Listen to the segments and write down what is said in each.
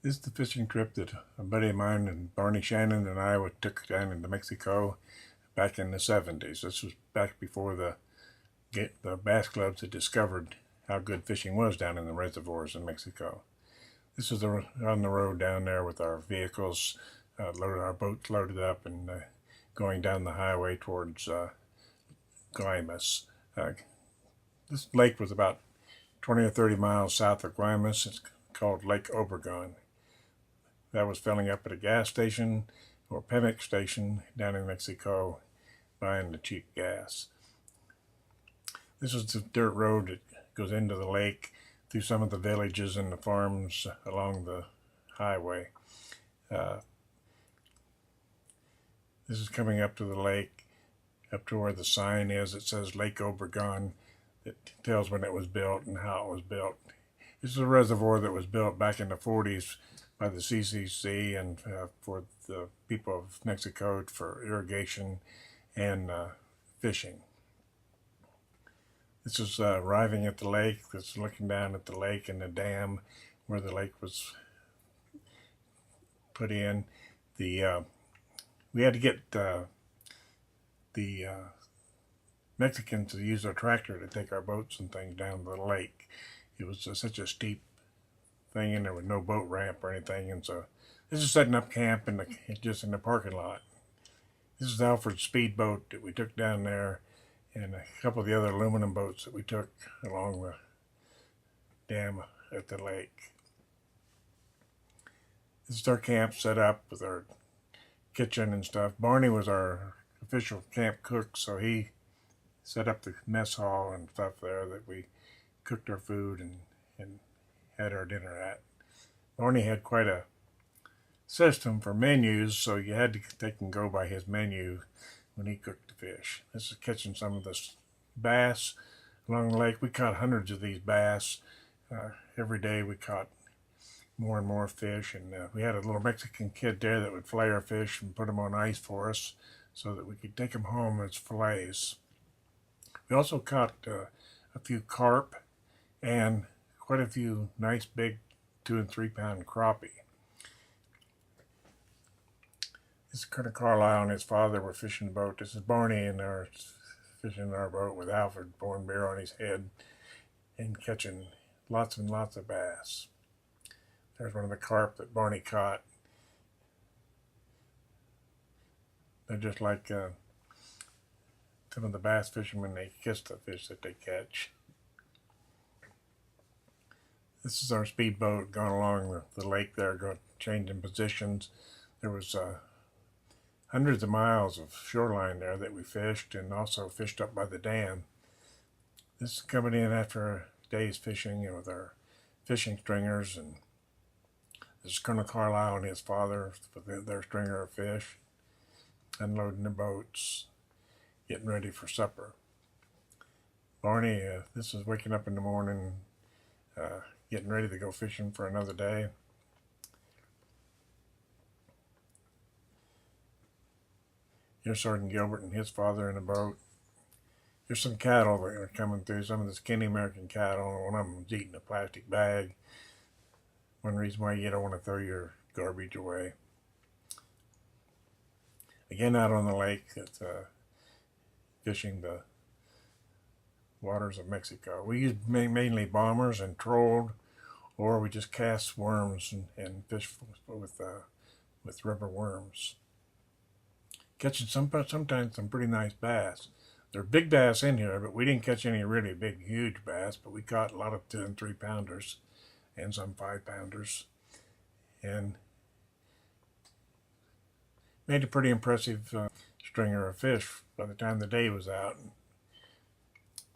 This is the fishing trip that a buddy of mine and Barney Shannon and I took down into Mexico back in the 70s. This was back before the bass clubs had discovered how good fishing was down in the reservoirs in Mexico. This was on the road down there with our vehicles, our boats loaded up and going down the highway towards Guaymas. Uh, this lake was about 20 or 30 miles south of Guaymas. It's called Lake Obregon. That was filling up at a gas station or Pemex station down in Mexico, buying the cheap gas. This is the dirt road that goes into the lake through some of the villages and the farms along the highway. Uh, this is coming up to the lake, up to where the sign is. It says Lake Obregon. It tells when it was built and how it was built. This is a reservoir that was built back in the 40s by the CCC and for the people of Mexico for irrigation and fishing. This is arriving at the lake. This is looking down at the lake and the dam where the lake was put in. We had to get the Mexicans to use their tractor to take our boats and things down the lake. It was such a steep thing, and there was no boat ramp or anything, and so this is setting up camp just in the parking lot. This is Alfred's speedboat that we took down there, and a couple of the other aluminum boats that we took along the dam at the lake. This is our camp set up with our kitchen and stuff. Barney was our official camp cook, so he set up the mess hall and stuff there that we cooked our food and had our dinner at. Barney had quite a system for menus, so you had to take and go by his menu when he cooked the fish. This is catching some of this bass along the lake. We caught hundreds of these bass. Every day we caught more and more fish, and we had a little Mexican kid there that would fillet our fish and put them on ice for us so that we could take them home as fillets. We also caught a few carp and quite a few nice big 2 and 3 pound crappie. This is Colonel Carlisle and his father were fishing the boat. This is Barney and they're fishing our boat with Alfred pouring beer on his head and catching lots and lots of bass. There's one of the carp that Barney caught. They're just like some of the bass fishermen, they kiss the fish that they catch. This is our speedboat going along the lake there, changing positions. There was hundreds of miles of shoreline there that we fished and also fished up by the dam. This is coming in after a day's fishing with our fishing stringers, and this is Colonel Carlisle and his father with their stringer of fish, unloading the boats, getting ready for supper. Barney, this is waking up in the morning, getting ready to go fishing for another day. Here's Sergeant Gilbert and his father in a boat. Here's some cattle that are coming through, some of the skinny American cattle. One of them is eating a plastic bag. One reason why you don't want to throw your garbage away. Again, out on the lake, it's fishing the waters of Mexico. We used mainly bombers and trolled, or we just cast worms and fish with rubber worms. Catching sometimes some pretty nice bass. There are big bass in here, but we didn't catch any really big, huge bass, but we caught a lot of 2 and 3 pounders and some 5 pounders. And made a pretty impressive stringer of fish by the time the day was out.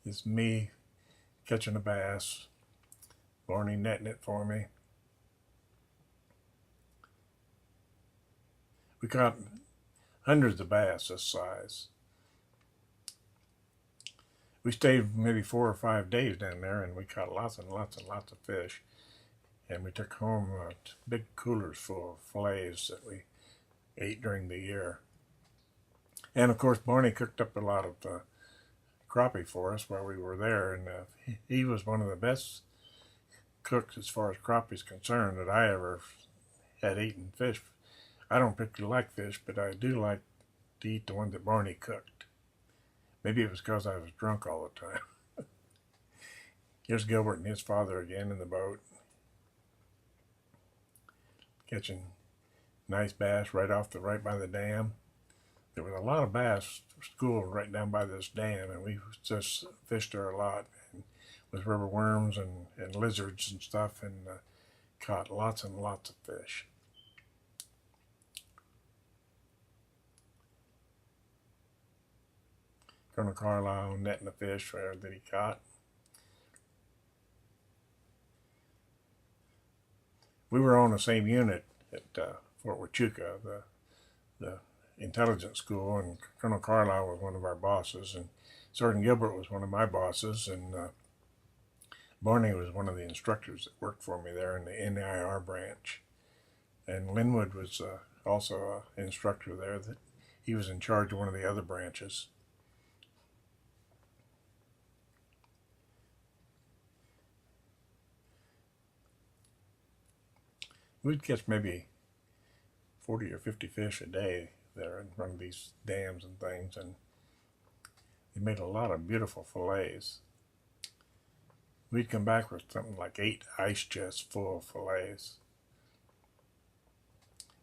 It's me catching a bass, Barney netting it for me. We caught hundreds of bass this size. We stayed maybe 4 or 5 days down there, and we caught lots and lots and lots of fish. And we took home big coolers full of fillets that we ate during the year. And of course, Barney cooked up a lot of crappie for us while we were there, and he was one of the best cooks as far as crappie is concerned that I ever had eaten fish. I don't particularly like fish, but I do like to eat the one that Barney cooked. Maybe it was because I was drunk all the time. Here's Gilbert and his father again in the boat, catching nice bass right by the dam. There was a lot of bass schooled right down by this dam, and we just fished there a lot, and with river worms and lizards and stuff, and caught lots and lots of fish. Colonel Carlisle netting the fish there that he caught. We were on the same unit at Fort Huachuca, the intelligence school, and Colonel Carlisle was one of our bosses, and Sergeant Gilbert was one of my bosses, and Barney was one of the instructors that worked for me there in the NIR branch. And Linwood was also an instructor there. That he was in charge of one of the other branches. We'd catch maybe 40 or 50 fish a day there in front of these dams and things, and they made a lot of beautiful fillets. We'd come back with something like 8 ice chests full of fillets.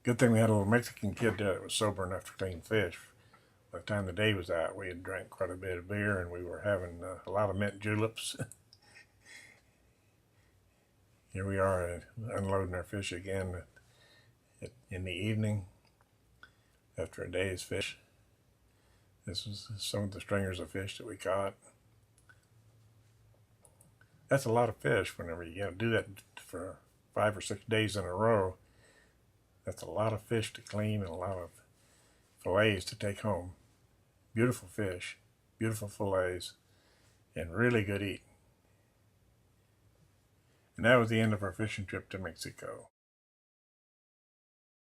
Good thing we had a little Mexican kid there that was sober enough to clean fish. By the time the day was out, we had drank quite a bit of beer, and we were having a lot of mint juleps. Here we are unloading our fish again in the evening after a day's fish. This is some of the stringers of fish that we caught. That's a lot of fish whenever you do that for 5 or 6 days in a row. That's a lot of fish to clean and a lot of fillets to take home. Beautiful fish, beautiful fillets, and really good eating. And that was the end of our fishing trip to Mexico.